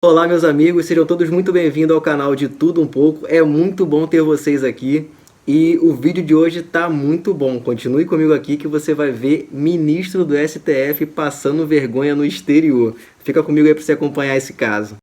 Olá, meus amigos, sejam todos muito bem-vindos ao canal de Tudo Um Pouco. É muito bom ter vocês aqui e o vídeo de hoje tá muito bom. Continue comigo aqui que você vai ver ministro do STF passando vergonha no exterior. Fica comigo aí para você acompanhar esse caso.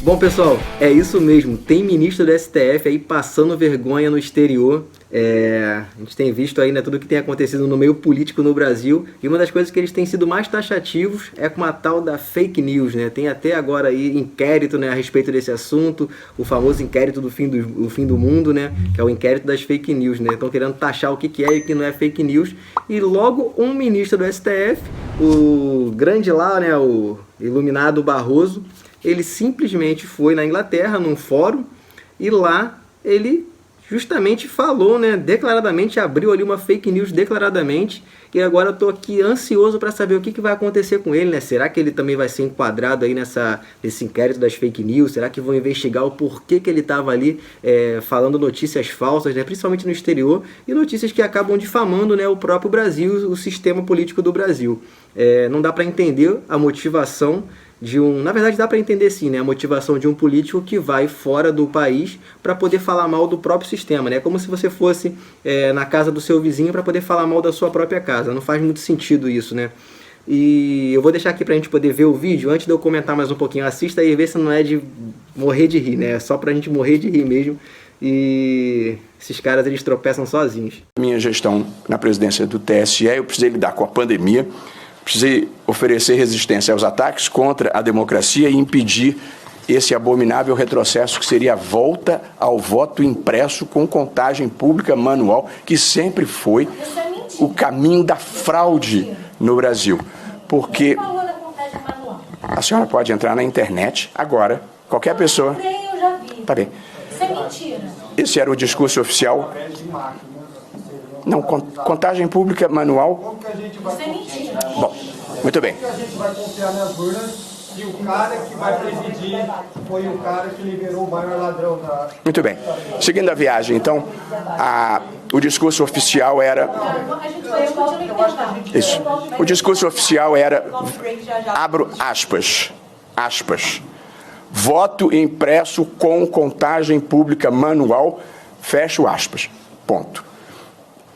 Bom, pessoal, é isso mesmo, tem ministro do STF aí passando vergonha no exterior. A gente tem visto aí, né, tudo que tem acontecido no meio político no Brasil, e uma das coisas que eles têm sido mais taxativos é com a tal da fake news, né? Tem até agora aí inquérito, né, a respeito desse assunto, o famoso inquérito do fim do mundo, né, que é o inquérito das fake news, né? Estão querendo taxar o que é e o que não é fake news, e logo um ministro do STF, o grande lá, né, o iluminado Barroso, ele simplesmente foi na Inglaterra, num fórum, e lá ele justamente falou, né, declaradamente, abriu ali uma fake news declaradamente, e agora eu tô aqui ansioso para saber o que vai acontecer com ele, né? Será que ele também vai ser enquadrado aí nesse inquérito das fake news? Será que vão investigar o porquê que ele estava ali falando notícias falsas, né, principalmente no exterior, e notícias que acabam difamando, né, o próprio Brasil, o sistema político do Brasil. Não dá para entender a motivação na verdade dá para entender sim, né, a motivação de um político que vai fora do país para poder falar mal do próprio sistema, né? É como se você fosse na casa do seu vizinho para poder falar mal da sua própria casa. Não faz muito sentido isso, né? E eu vou deixar aqui pra gente poder ver o vídeo. Antes de eu comentar mais um pouquinho, assista aí e vê se não é de morrer de rir, né? É só pra gente morrer de rir mesmo. E esses caras, eles tropeçam sozinhos. Minha gestão na presidência do TSE, eu precisei lidar com a pandemia, precisei oferecer resistência aos ataques contra a democracia e impedir esse abominável retrocesso que seria a volta ao voto impresso com contagem pública manual, que sempre foi o caminho da fraude no Brasil. Porque a senhora pode entrar na internet agora, qualquer pessoa... Eu já vi. Tá bem. Isso é mentira. Esse era o discurso oficial. Não, contagem pública manual. Isso é mentira. Bom, muito bem. A gente vai confiar nas urnas e o cara que vai presidir foi o cara que liberou o maior ladrão da... Muito bem. Seguindo a viagem, então, o discurso oficial era... Isso. O discurso oficial era, abro aspas, voto impresso com contagem pública manual, fecho aspas, ponto.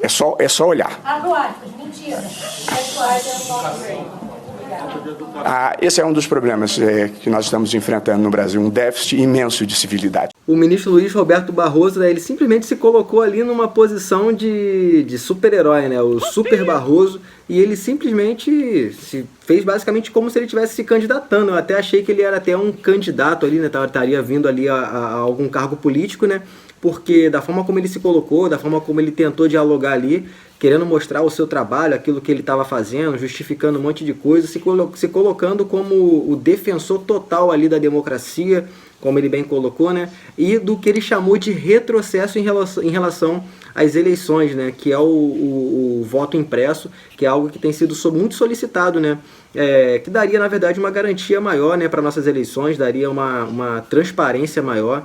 É só olhar. Abro aspas, mentira. Fecho aspas, Esse é um dos problemas que nós estamos enfrentando no Brasil, um déficit imenso de civilidade. O ministro Luiz Roberto Barroso, né, ele simplesmente se colocou ali numa posição de super-herói, né, o Super Barroso, e ele simplesmente se fez basicamente como se ele estivesse se candidatando. Eu até achei que ele era até um candidato ali, né, estaria vindo ali a algum cargo político, né, porque da forma como ele se colocou, da forma como ele tentou dialogar ali, querendo mostrar o seu trabalho, aquilo que ele estava fazendo, justificando um monte de coisa, se colocando como o defensor total ali da democracia, como ele bem colocou, né? E do que ele chamou de retrocesso em relação às eleições, né? Que é o voto impresso, que é algo que tem sido muito solicitado, né? Que daria, na verdade, uma garantia maior, né, para nossas eleições, daria uma transparência maior.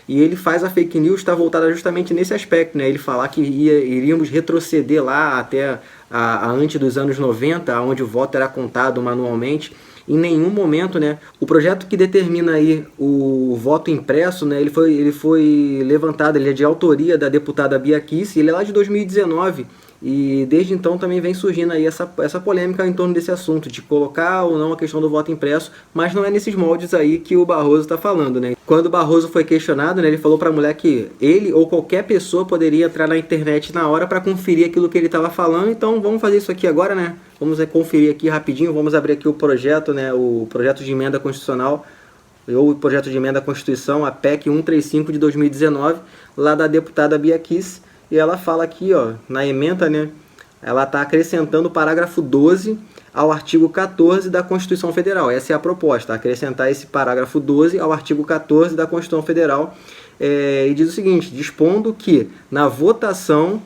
E ele faz a fake news estar voltada justamente nesse aspecto, né? Ele falar que iríamos retroceder lá até antes dos anos 90, onde o voto era contado manualmente. Em nenhum momento, né? O projeto que determina aí o voto impresso, né? Ele foi levantado, ele é de autoria da deputada Bia Kicis, ele é lá de 2019. E desde então também vem surgindo aí essa polêmica em torno desse assunto, de colocar ou não a questão do voto impresso, mas não é nesses moldes aí que o Barroso está falando, né? Quando o Barroso foi questionado, né, ele falou para a mulher que ele ou qualquer pessoa poderia entrar na internet na hora para conferir aquilo que ele estava falando. Então vamos fazer isso aqui agora, né? Vamos conferir aqui rapidinho, vamos abrir aqui o projeto, né, o projeto de emenda constitucional, ou o projeto de emenda à Constituição, a PEC 135 de 2019, lá da deputada Bia Kicis. E ela fala aqui, ó, na emenda, né, ela está acrescentando o parágrafo 12 ao artigo 14 da Constituição Federal. Essa é a proposta, acrescentar esse parágrafo 12 ao artigo 14 da Constituição Federal. E diz o seguinte: dispondo que na votação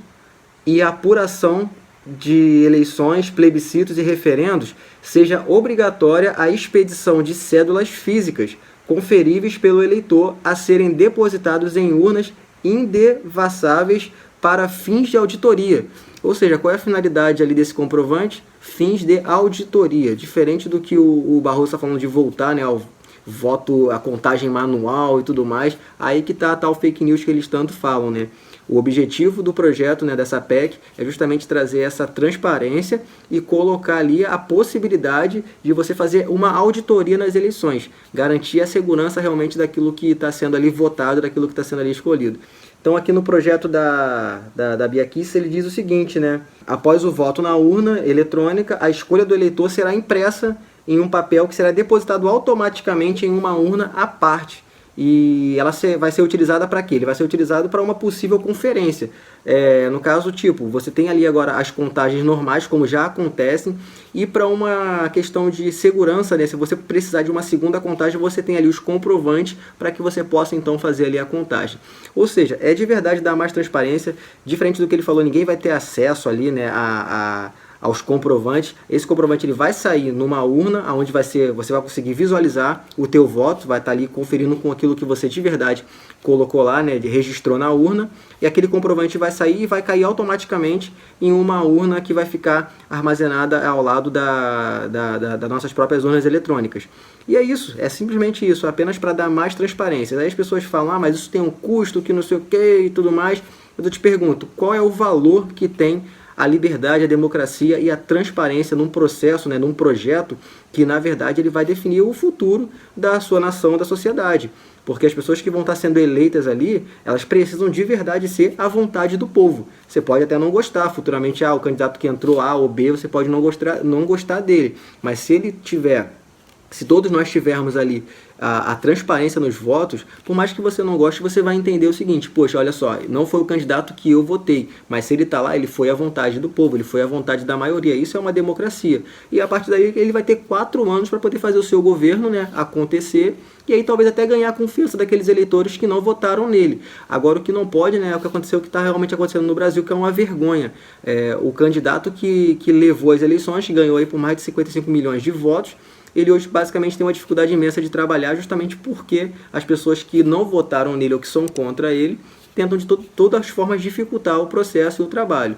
e apuração de eleições, plebiscitos e referendos seja obrigatória a expedição de cédulas físicas conferíveis pelo eleitor a serem depositados em urnas indevassáveis para fins de auditoria. Ou seja, qual é a finalidade ali desse comprovante? Fins de auditoria, diferente do que o Barroso está falando de voltar, né, ao voto, a contagem manual e tudo mais. Aí que está a tal fake news que eles tanto falam, né? O objetivo do projeto, né, dessa PEC é justamente trazer essa transparência e colocar ali a possibilidade de você fazer uma auditoria nas eleições, garantir a segurança realmente daquilo que está sendo ali votado, daquilo que está sendo ali escolhido. Então aqui no projeto da Bia Kicis, ele diz o seguinte, né? Após o voto na urna eletrônica, a escolha do eleitor será impressa em um papel que será depositado automaticamente em uma urna à parte. E ela vai ser utilizada para quê? Ele vai ser utilizado para uma possível conferência. No caso, tipo, você tem ali agora as contagens normais, como já acontecem, e para uma questão de segurança, né? Se você precisar de uma segunda contagem, você tem ali os comprovantes para que você possa então fazer ali a contagem. Ou seja, é de verdade dar mais transparência, diferente do que ele falou, ninguém vai ter acesso ali, né, aos comprovantes. Esse comprovante ele vai sair numa urna, onde você vai conseguir visualizar o teu voto, vai estar ali conferindo com aquilo que você de verdade colocou lá, né, registrou na urna, e aquele comprovante vai sair e vai cair automaticamente em uma urna que vai ficar armazenada ao lado das nossas próprias urnas eletrônicas. E é isso, é simplesmente isso, apenas para dar mais transparência. Aí as pessoas falam, mas isso tem um custo, que não sei o que e tudo mais. Eu te pergunto, qual é o valor que tem a liberdade, a democracia e a transparência num processo, né, num projeto que, na verdade, ele vai definir o futuro da sua nação, da sociedade. Porque as pessoas que vão estar sendo eleitas ali, elas precisam de verdade ser a vontade do povo. Você pode até não gostar, futuramente, o candidato que entrou A ou B, você pode não gostar dele. Mas se todos nós tivermos ali a transparência nos votos, por mais que você não goste, você vai entender o seguinte, poxa, olha só, não foi o candidato que eu votei, mas se ele está lá, ele foi à vontade do povo, ele foi à vontade da maioria, isso é uma democracia. E a partir daí ele vai ter 4 anos para poder fazer o seu governo, né, acontecer, e aí talvez até ganhar a confiança daqueles eleitores que não votaram nele. Agora o que não pode, né, é o que aconteceu, o que está realmente acontecendo no Brasil, que é uma vergonha. O candidato que levou as eleições, que ganhou aí por mais de 55 milhões de votos, ele hoje basicamente tem uma dificuldade imensa de trabalhar justamente porque as pessoas que não votaram nele ou que são contra ele tentam de todas as formas dificultar o processo e o trabalho.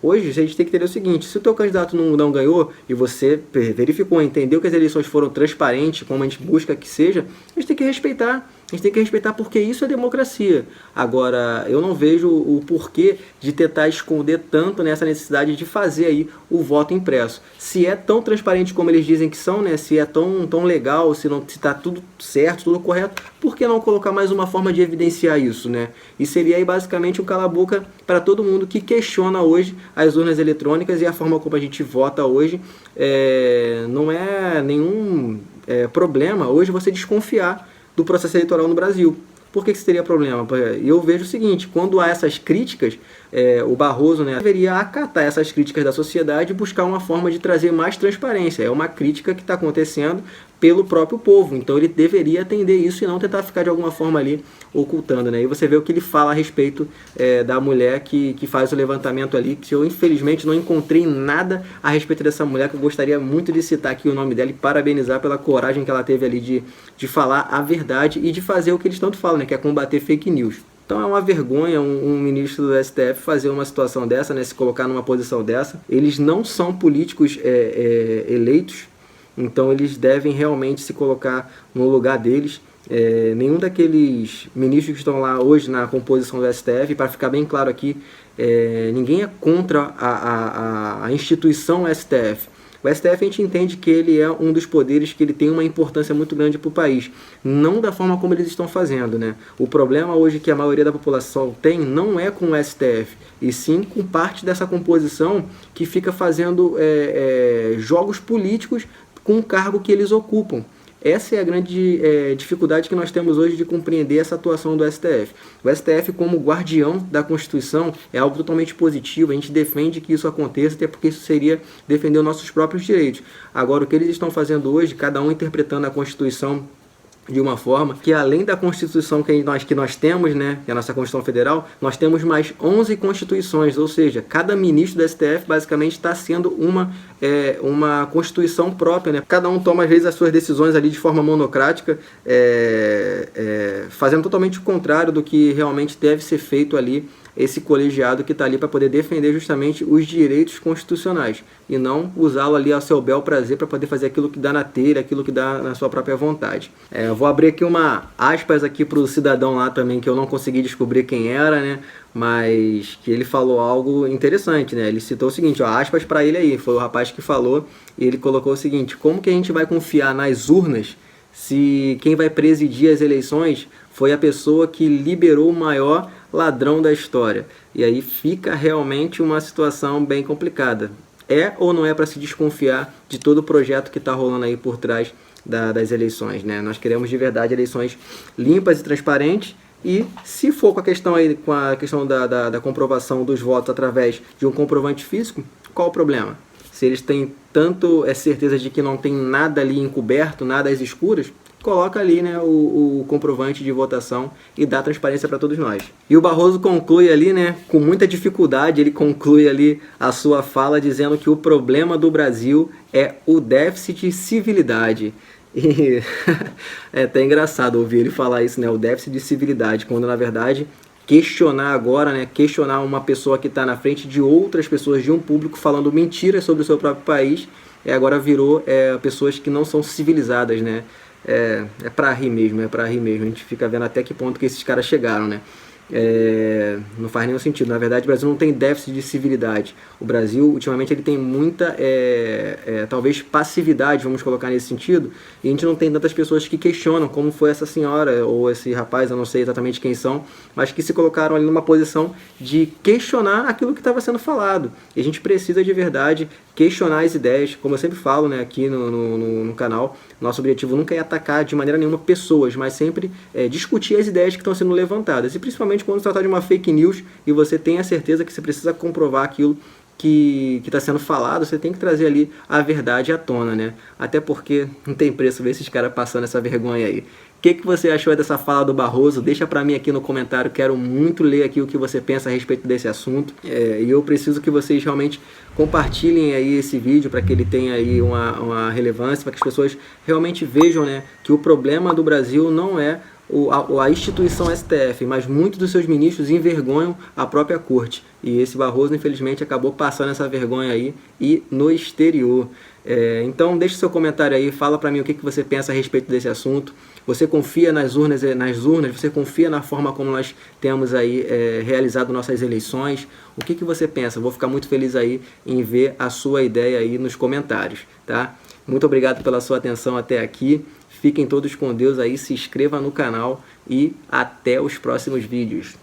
Hoje a gente tem que entender o seguinte, se o teu candidato não ganhou e você verificou, entendeu que as eleições foram transparentes, como a gente busca que seja, a gente tem que respeitar. A gente tem que respeitar porque isso é democracia. Agora, eu não vejo o porquê de tentar esconder tanto nessa necessidade de fazer aí o voto impresso. Se é tão transparente como eles dizem que são, né? Se é tão legal, se está tudo certo, tudo correto, por que não colocar mais uma forma de evidenciar isso, né? E seria aí basicamente um cala-boca para todo mundo que questiona hoje as urnas eletrônicas e a forma como a gente vota hoje. Não é nenhum problema hoje você desconfiar do processo eleitoral no Brasil. Por que isso teria problema? Eu vejo o seguinte, quando há essas críticas, o Barroso, né, deveria acatar essas críticas da sociedade e buscar uma forma de trazer mais transparência. É uma crítica que está acontecendo pelo próprio povo, então ele deveria atender isso e não tentar ficar de alguma forma ali ocultando, né? E você vê o que ele fala a respeito da mulher que faz o levantamento ali, que eu infelizmente não encontrei nada a respeito dessa mulher, que eu gostaria muito de citar aqui o nome dela e parabenizar pela coragem que ela teve ali de falar a verdade e de fazer o que eles tanto falam, né? Que é combater fake news. Então é uma vergonha um ministro do STF fazer uma situação dessa, né? Se colocar numa posição dessa. Eles não são políticos eleitos, então eles devem realmente se colocar no lugar deles. Nenhum daqueles ministros que estão lá hoje na composição do STF, para ficar bem claro aqui, ninguém é contra a instituição STF. O STF a gente entende que ele é um dos poderes que ele tem uma importância muito grande para o país, não da forma como eles estão fazendo, né? O problema hoje que a maioria da população tem não é com o STF, e sim com parte dessa composição que fica fazendo jogos políticos com o cargo que eles ocupam. Essa é a grande dificuldade que nós temos hoje de compreender essa atuação do STF. O STF, como guardião da Constituição, é algo totalmente positivo. A gente defende que isso aconteça, até porque isso seria defender os nossos próprios direitos. Agora, o que eles estão fazendo hoje, cada um interpretando a Constituição de uma forma que, além da Constituição que nós temos, né, que é a nossa Constituição Federal, nós temos mais 11 Constituições, ou seja, cada ministro do STF basicamente está sendo uma Constituição própria, né? Cada um toma às vezes as suas decisões ali de forma monocrática, fazendo totalmente o contrário do que realmente deve ser feito ali esse colegiado que está ali para poder defender justamente os direitos constitucionais e não usá-lo ali ao seu bel prazer para poder fazer aquilo que dá na telha, aquilo que dá na sua própria vontade. Eu vou abrir aqui uma aspas aqui para o cidadão lá também, que eu não consegui descobrir quem era, né? Mas que ele falou algo interessante, né? Ele citou o seguinte, ó, aspas para ele aí, foi o rapaz que falou, e ele colocou o seguinte: como que a gente vai confiar nas urnas se quem vai presidir as eleições foi a pessoa que liberou o maior ladrão da história? E aí fica realmente uma situação bem complicada. É ou não é para se desconfiar de todo o projeto que está rolando aí por trás das eleições, né? Nós queremos de verdade eleições limpas e transparentes. E se for com a questão da comprovação dos votos através de um comprovante físico, qual o problema? Se eles têm tanto certeza de que não tem nada ali encoberto, nada às escuras, coloca ali, né, o comprovante de votação e dá transparência para todos nós. E o Barroso conclui ali, né, com muita dificuldade, ele conclui ali a sua fala dizendo que o problema do Brasil é o déficit de civilidade. E é até engraçado ouvir ele falar isso, né? O déficit de civilidade, quando na verdade questionar agora, né? Questionar uma pessoa que está na frente de outras pessoas, de um público falando mentiras sobre o seu próprio país, agora virou pessoas que não são civilizadas, né? É pra rir mesmo, A gente fica vendo até que ponto que esses caras chegaram, né? Não faz nenhum sentido. Na verdade, o Brasil não tem déficit de civilidade. O Brasil, ultimamente, ele tem muita, talvez, passividade, vamos colocar nesse sentido, e a gente não tem tantas pessoas que questionam, como foi essa senhora ou esse rapaz, eu não sei exatamente quem são, mas que se colocaram ali numa posição de questionar aquilo que estava sendo falado. E a gente precisa, de verdade, questionar as ideias, como eu sempre falo, né, aqui no canal. Nosso objetivo nunca é atacar de maneira nenhuma pessoas, mas sempre discutir as ideias que estão sendo levantadas, e principalmente quando se trata de uma fake news e você tem a certeza que você precisa comprovar aquilo que está sendo falado, você tem que trazer ali a verdade à tona, né? Até porque não tem preço ver esses caras passando essa vergonha aí. O que você achou dessa fala do Barroso? Deixa pra mim aqui no comentário, quero muito ler aqui o que você pensa a respeito desse assunto. E eu preciso que vocês realmente compartilhem aí esse vídeo para que ele tenha aí uma relevância, para que as pessoas realmente vejam, né, que o problema do Brasil não é a instituição STF, mas muitos dos seus ministros envergonham a própria corte. E esse Barroso, infelizmente, acabou passando essa vergonha aí e no exterior. Então, deixe seu comentário aí, fala para mim o que você pensa a respeito desse assunto. Você confia nas urnas? Você confia na forma como nós temos aí realizado nossas eleições? O que você pensa? Vou ficar muito feliz aí em ver a sua ideia aí nos comentários, tá? Muito obrigado pela sua atenção até aqui. Fiquem todos com Deus aí, se inscreva no canal e até os próximos vídeos.